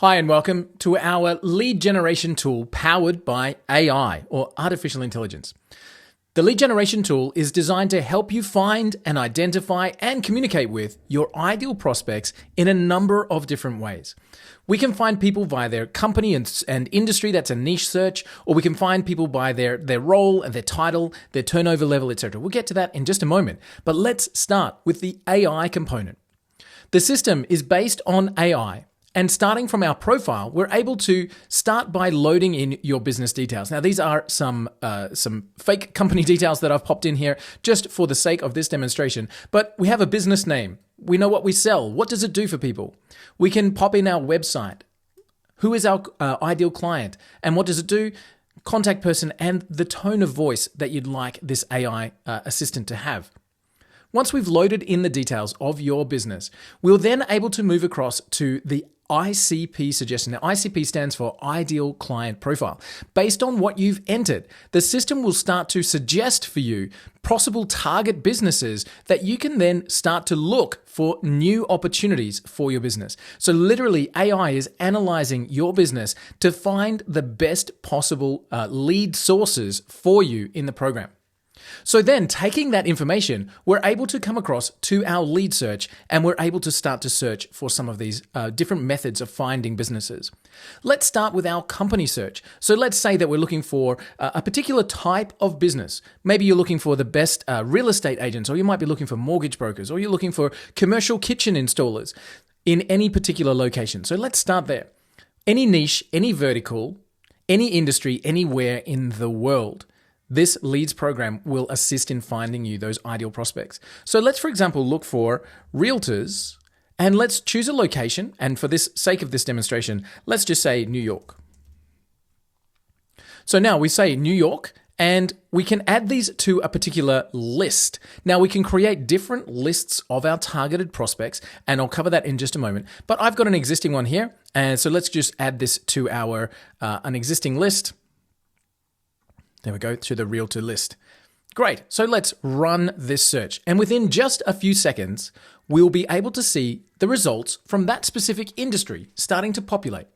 Hi and welcome to our lead generation tool powered by AI or artificial intelligence. The lead generation tool is designed to help you find and identify and communicate with your ideal prospects in a number of different ways. We can find people via their company and industry, that's a niche search, or we can find people by their role and their title, their turnover level, etc. We'll get to that in just a moment, but let's start with the AI component. The system is based on AI. And starting from our profile, we're able to start by loading in your business details. Now, these are some fake company details that I've popped in here just for the sake of this demonstration. But we have a business name. We know what we sell. What does it do for people? We can pop in our website. Who is our ideal client? And what does it do? Contact person and the tone of voice that you'd like this AI assistant to have. Once we've loaded in the details of your business, we're then able to move across to the ICP suggestion. Now, ICP stands for Ideal Client Profile. Based on what you've entered, the system will start to suggest for you possible target businesses that you can then start to look for new opportunities for your business. So literally, AI is analyzing your business to find the best possible lead sources for you in the program. So then, taking that information, we're able to come across to our lead search and we're able to start to search for some of these different methods of finding businesses. Let's start with our company search. So let's say that we're looking for a particular type of business. Maybe you're looking for the best real estate agents, or you might be looking for mortgage brokers, or you're looking for commercial kitchen installers in any particular location. So let's start there. Any niche, any vertical, any industry, anywhere in the world. This leads program will assist in finding you those ideal prospects. So let's, for example, look for realtors and let's choose a location. And for this sake of this demonstration, let's just say New York. So now we say New York and we can add these to a particular list. Now we can create different lists of our targeted prospects and I'll cover that in just a moment. But I've got an existing one here. And so let's just add this to our an existing list. There we go, to the realtor list. Great, so let's run this search. And within just a few seconds, we'll be able to see the results from that specific industry starting to populate.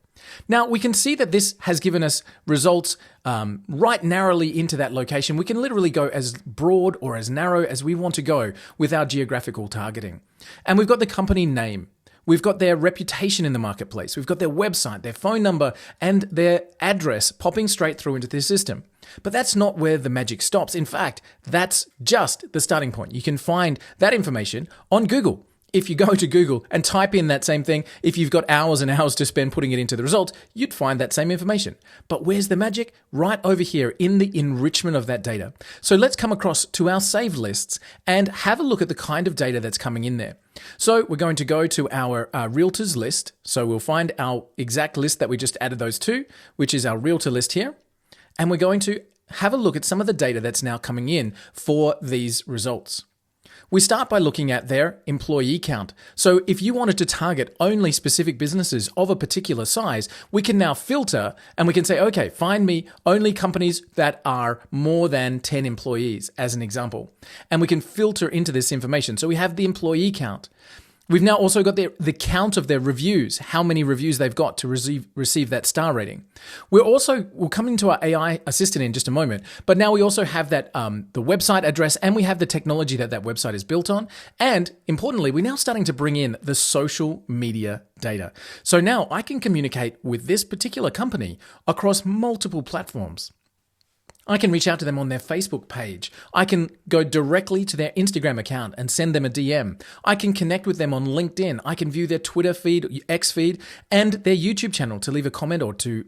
Now, we can see that this has given us results right narrowly into that location. We can literally go as broad or as narrow as we want to go with our geographical targeting. And we've got the company name. We've got their reputation in the marketplace. We've got their website, their phone number, and their address popping straight through into the system. But that's not where the magic stops. In fact, that's just the starting point. You can find that information on Google. If you go to Google and type in that same thing, if you've got hours and hours to spend putting it into the results, you'd find that same information. But where's the magic? Right over here in the enrichment of that data. So let's come across to our saved lists and have a look at the kind of data that's coming in there. So we're going to go to our realtors list. So we'll find our exact list that we just added those to, which is our realtor list here. And we're going to have a look at some of the data that's now coming in for these results. We start by looking at their employee count. So if you wanted to target only specific businesses of a particular size, we can now filter and we can say, okay, find me only companies that are more than 10 employees as an example. And we can filter into this information. So we have the employee count. We've now also got the count of their reviews, how many reviews they've got to receive that star rating. We'll come into our AI assistant in just a moment, but now we also have that the website address and we have the technology that website is built on. And importantly, we're now starting to bring in the social media data. So now I can communicate with this particular company across multiple platforms. I can reach out to them on their Facebook page. I can go directly to their Instagram account and send them a DM. I can connect with them on LinkedIn. I can view their Twitter feed, X feed, and their YouTube channel to leave a comment or to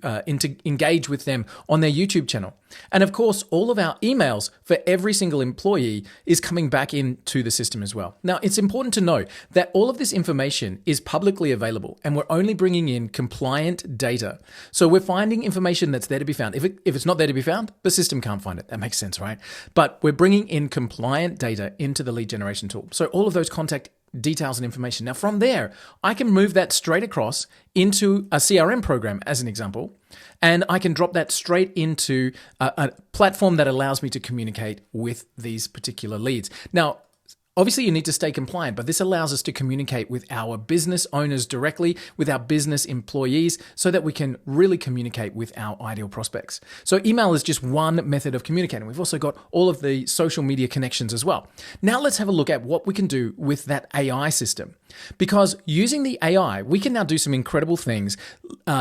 engage with them on their YouTube channel. And of course, all of our emails for every single employee is coming back into the system as well. Now, it's important to know that all of this information is publicly available and we're only bringing in compliant data. So we're finding information that's there to be found. If it's not there to be found, the system can't find it. That makes sense, right? But we're bringing in compliant data into the lead generation tool. So all of those contact details and information. Now from there, I can move that straight across into a CRM program as an example, and I can drop that straight into a platform that allows me to communicate with these particular leads. Now, Obviously, you need to stay compliant, but this allows us to communicate with our business owners directly, with our business employees, so that we can really communicate with our ideal prospects. So email is just one method of communicating. We've also got all of the social media connections as well. Now let's have a look at what we can do with that AI system. Because using the AI, we can now do some incredible things,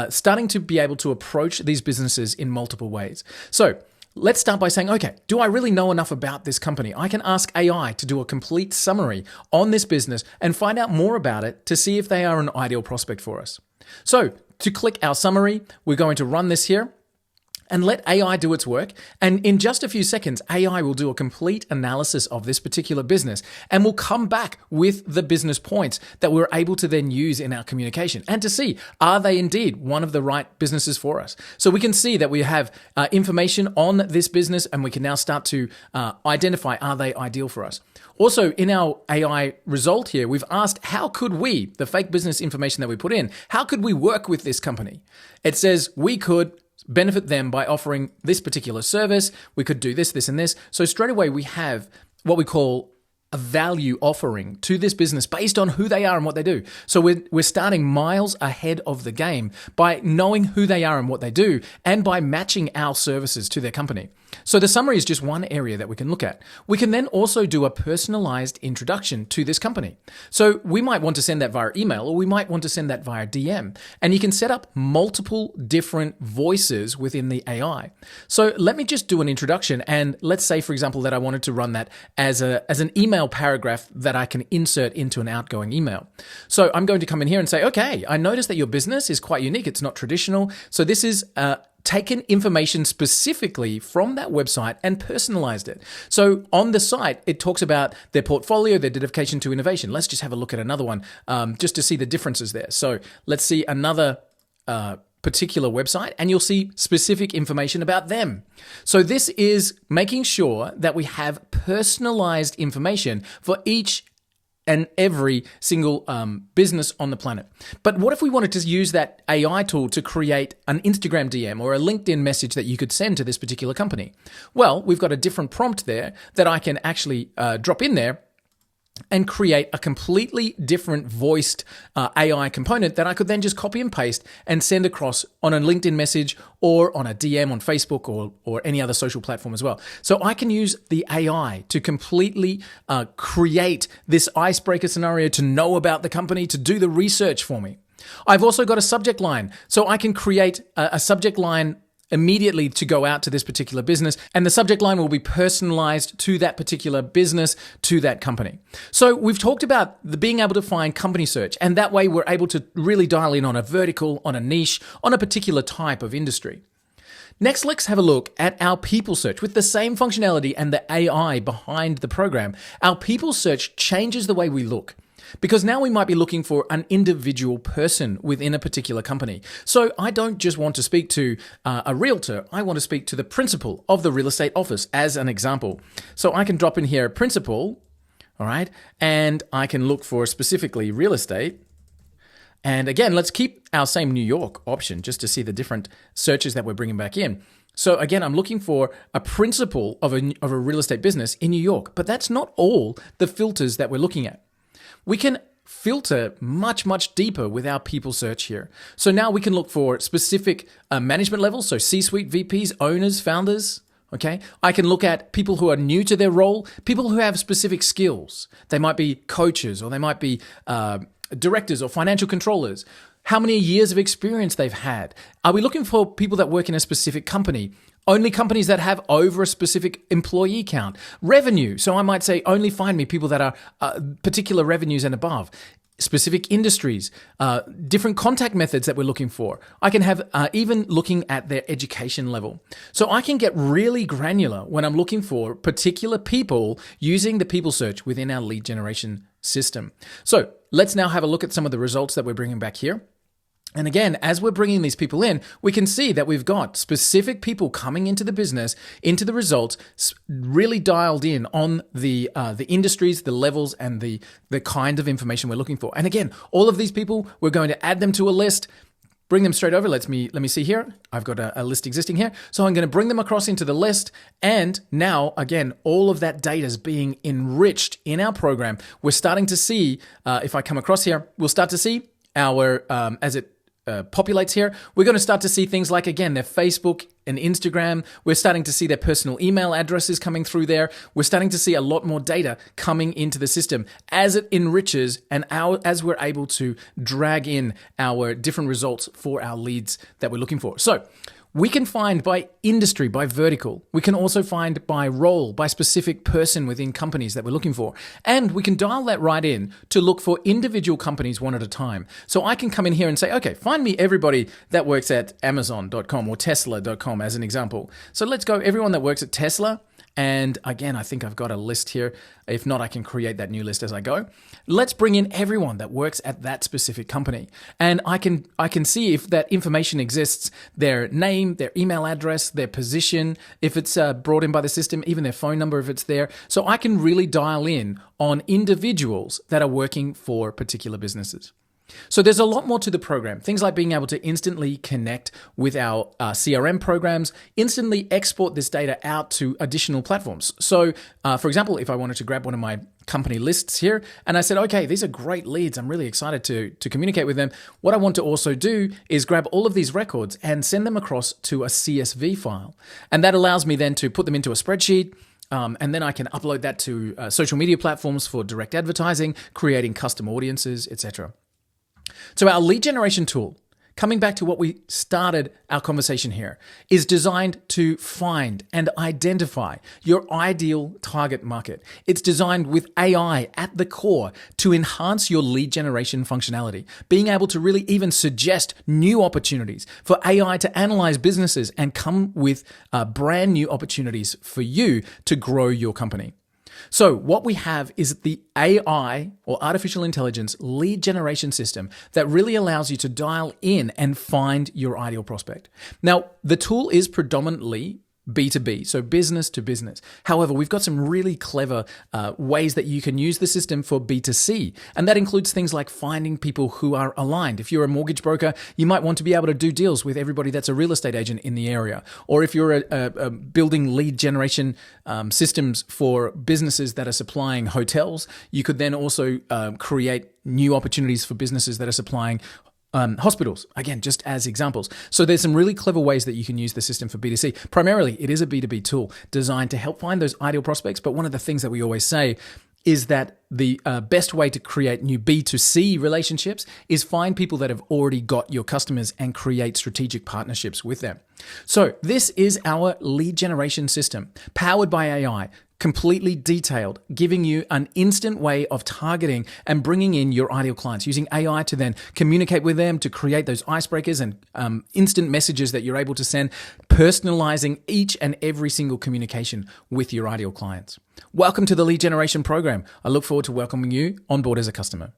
starting to be able to approach these businesses in multiple ways. So let's start by saying, okay, do I really know enough about this company? I can ask AI to do a complete summary on this business and find out more about it to see if they are an ideal prospect for us. So to click our summary, we're going to run this here and let AI do its work. And in just a few seconds, AI will do a complete analysis of this particular business and will come back with the business points that we're able to then use in our communication and to see, are they indeed one of the right businesses for us? So we can see that we have information on this business and we can now start to identify, are they ideal for us? Also, in our AI result here, we've asked, how could we, the fake business information that we put in, how could we work with this company? It says we could benefit them by offering this particular service. We could do this, this, and this. So straight away, we have what we call a value offering to this business based on who they are and what they do. So we're starting miles ahead of the game by knowing who they are and what they do, and by matching our services to their company. So the summary is just one area that we can look at. We can then also do a personalized introduction to this company. So we might want to send that via email, or we might want to send that via DM. And you can set up multiple different voices within the AI. So let me just do an introduction. And let's say, for example, that I wanted to run that as an email paragraph that I can insert into an outgoing email. So I'm going to come in here and say, okay, I noticed that your business is quite unique. It's not traditional. So this is taken information specifically from that website and personalized it. So on the site, it talks about their portfolio, their dedication to innovation. Let's just have a look at another one just to see the differences there. So let's see another particular website, and you'll see specific information about them. So this is making sure that we have personalized information for each and every single business on the planet. But what if we wanted to use that AI tool to create an Instagram DM or a LinkedIn message that you could send to this particular company? Well, we've got a different prompt there that I can actually drop in there and create a completely different voiced AI component that I could then just copy and paste and send across on a LinkedIn message or on a DM on Facebook or any other social platform as well. So I can use the AI to completely create this icebreaker scenario, to know about the company, to do the research for me. I've also got a subject line, so I can create a subject line immediately to go out to this particular business, and the subject line will be personalized to that particular business, to that company. So we've talked about being able to find company search, and that way we're able to really dial in on a vertical, on a niche, on a particular type of industry. Next, let's have a look at our people search. With the same functionality and the AI behind the program, our people search changes the way we look. Because now we might be looking for an individual person within a particular company. So I don't just want to speak to a realtor. I want to speak to the principal of the real estate office, as an example. So I can drop in here principal, all right, and I can look for specifically real estate. And again, let's keep our same New York option just to see the different searches that we're bringing back in. So again, I'm looking for a principal of a real estate business in New York, but that's not all the filters that we're looking at. We can filter much, much deeper with our people search here. So now we can look for specific management levels, so C-suite, VPs, owners, founders, okay? I can look at people who are new to their role, people who have specific skills. They might be coaches, or they might be directors or financial controllers. How many years of experience they've had. Are we looking for people that work in a specific company? Only companies that have over a specific employee count. Revenue. So I might say only find me people that are particular revenues and above. Specific industries, different contact methods that we're looking for. I can have even looking at their education level. So I can get really granular when I'm looking for particular people using the people search within our lead generation system. So let's now have a look at some of the results that we're bringing back here. And again, as we're bringing these people in, we can see that we've got specific people coming into the business, into the results, really dialed in on the industries, the levels, and the kind of information we're looking for. And again, all of these people, we're going to add them to a list. bring them straight over. Let me see here. I've got a list existing here. So I'm going to bring them across into the list. And now, again, all of that data is being enriched in our program. We're starting to see, if I come across here, we'll start to see our, as it populates here, we're going to start to see things like, again, their Facebook and Instagram. We're starting to see their personal email addresses coming through there. We're starting to see a lot more data coming into the system as it enriches and as we're able to drag in our different results for our leads that we're looking for. So we can find by industry, by vertical. We can also find by role, by specific person within companies that we're looking for. And we can dial that right in to look for individual companies one at a time. So I can come in here and say, okay, find me everybody that works at Amazon.com or Tesla.com as an example. So let's go everyone that works at Tesla. And again, I think I've got a list here. If not, I can create that new list as I go. Let's bring in everyone that works at that specific company. And I can see if that information exists, their name, their email address, their position, if it's brought in by the system, even their phone number if it's there. So I can really dial in on individuals that are working for particular businesses. So there's a lot more to the program. Things like being able to instantly connect with our CRM programs, instantly export this data out to additional platforms. So, for example, if I wanted to grab one of my company lists here and I said, okay, these are great leads. I'm really excited to communicate with them. What I want to also do is grab all of these records and send them across to a CSV file. And that allows me then to put them into a spreadsheet. And then I can upload that to social media platforms for direct advertising, creating custom audiences, etc. So our lead generation tool, coming back to what we started our conversation here, is designed to find and identify your ideal target market. It's designed with AI at the core to enhance your lead generation functionality, being able to really even suggest new opportunities for AI to analyze businesses and come with brand new opportunities for you to grow your company. So what we have is the AI or artificial intelligence lead generation system that really allows you to dial in and find your ideal prospect. Now, the tool is predominantly B2B, so business to business. However, we've got some really clever ways that you can use the system for B2C. And that includes things like finding people who are aligned. If you're a mortgage broker, you might want to be able to do deals with everybody that's a real estate agent in the area. Or if you're building lead generation systems for businesses that are supplying hotels, you could then also create new opportunities for businesses that are supplying hospitals, again, just as examples. So there's some really clever ways that you can use the system for B2C. Primarily, it is a B2B tool designed to help find those ideal prospects. But one of the things that we always say is that the best way to create new B2C relationships is find people that have already got your customers and create strategic partnerships with them. So this is our lead generation system powered by AI, completely detailed, giving you an instant way of targeting and bringing in your ideal clients, using AI to then communicate with them, to create those icebreakers and instant messages that you're able to send, personalizing each and every single communication with your ideal clients. Welcome to the Lead Generation Program. I look forward to welcoming you on board as a customer.